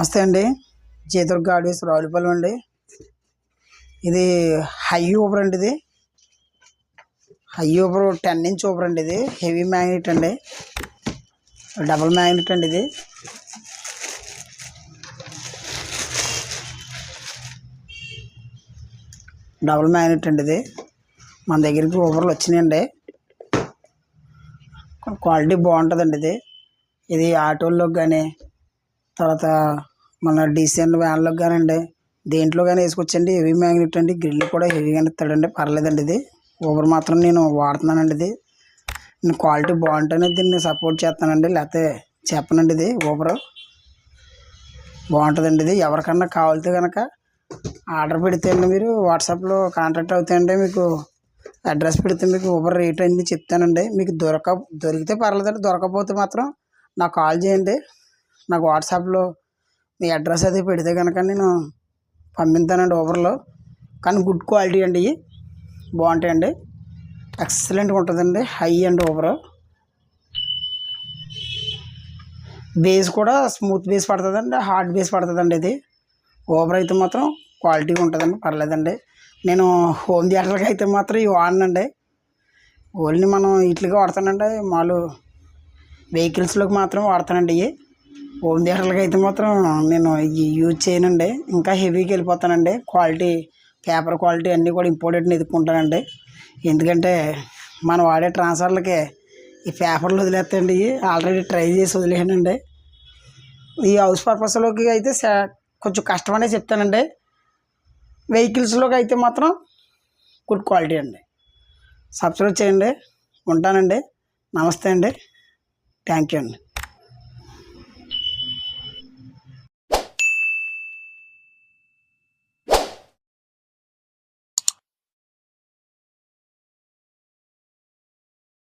నమస్తే అండి. జయదుర్గ ఆడియోస్ రావులపాలెం అండి. ఇది హై ఊబర్ అండి. ఇది హై ఊబర్ 10 ఇంచ్ ఊబర్ అండి. ఇది హెవీ మ్యాగ్నెట్ అండి, డబుల్ మ్యాగ్నెట్ అండి. ఇది డబుల్ మ్యాగ్నెట్ అండి. ఇది మన దగ్గరికి ఊబర్లు వచ్చినాయండి. క్వాలిటీ బాగుంటుందండి. ఇది ఆటోల్లోకి కానీ, తర్వాత మన డీసీఎన్ వ్యాన్లోకి కానివ్వండి, దేంట్లో కానీ వేసుకొచ్చండి. హెవీ మ్యాగ్నెట్ అండి. గ్రిల్ కూడా హెవీగానే ఇస్తాడండి, పర్లేదండి. ఇది ఊబర్ మాత్రం నేను వాడుతున్నానండి. ఇది నేను క్వాలిటీ బాగుంటేనే దీన్ని సపోర్ట్ చేస్తానండి, లేకపోతే చెప్పనండి. ఇది ఊబర్ బాగుంటుందండి. ఇది ఎవరికన్నా కావాలితే కనుక ఆర్డర్ పెడితే అండి, మీరు వాట్సాప్లో కాంటాక్ట్ అవుతాయండి. మీకు అడ్రస్ పెడితే మీకు ఊబర్ రేట్ అయింది చెప్తానండి. మీకు దొరికితే పర్లేదండి, దొరకకపోతే మాత్రం నాకు కాల్ చేయండి. నాకు వాట్సాప్లో మీ అడ్రస్ అది పెడితే కనుక నేను పంపిస్తానండి ఊబర్లో. కానీ గుడ్ క్వాలిటీ అండి, ఇవి బాగుంటాయండి, ఎక్సలెంట్గా ఉంటుందండి. హై అండ్ ఊబర్ బేస్ కూడా స్మూత్ బేస్ పడుతుందండి, హార్డ్ బేస్ పడుతుందండి. ఇది ఊబర్ అయితే మాత్రం క్వాలిటీగా ఉంటుందండి, పర్లేదండి. నేను హోమ్ థియేటర్కి అయితే మాత్రం ఇవి వాడనండి. ఓన్లీ మనం వీటికి వాడతానండి, మామూలు వెహికల్స్లోకి మాత్రం వాడతానండి. ఇవి హోమ్ థియేటర్లకి అయితే మాత్రం నేను యూజ్ చేయనండి. ఇంకా హెవీకి వెళ్ళిపోతానండి. క్వాలిటీ, పేపర్ క్వాలిటీ అన్నీ కూడా ఇంపార్టెంట్ ఎదుర్కొంటానండి. ఎందుకంటే మనం వాడే ట్రాన్స్ఫర్లకి ఈ పేపర్లు వదిలేస్తాయండి. ఇవి ఆల్రెడీ ట్రై చేసి వదిలేనండి. ఈ హౌస్ పర్పస్లోకి అయితే కొంచెం కష్టమనే చెప్తానండి. వెహికల్స్లోకి అయితే మాత్రం గుడ్ క్వాలిటీ అండి. సబ్స్క్రైబ్ చేయండి. ఉంటానండి. నమస్తే అండి. థ్యాంక్ యూ అండి.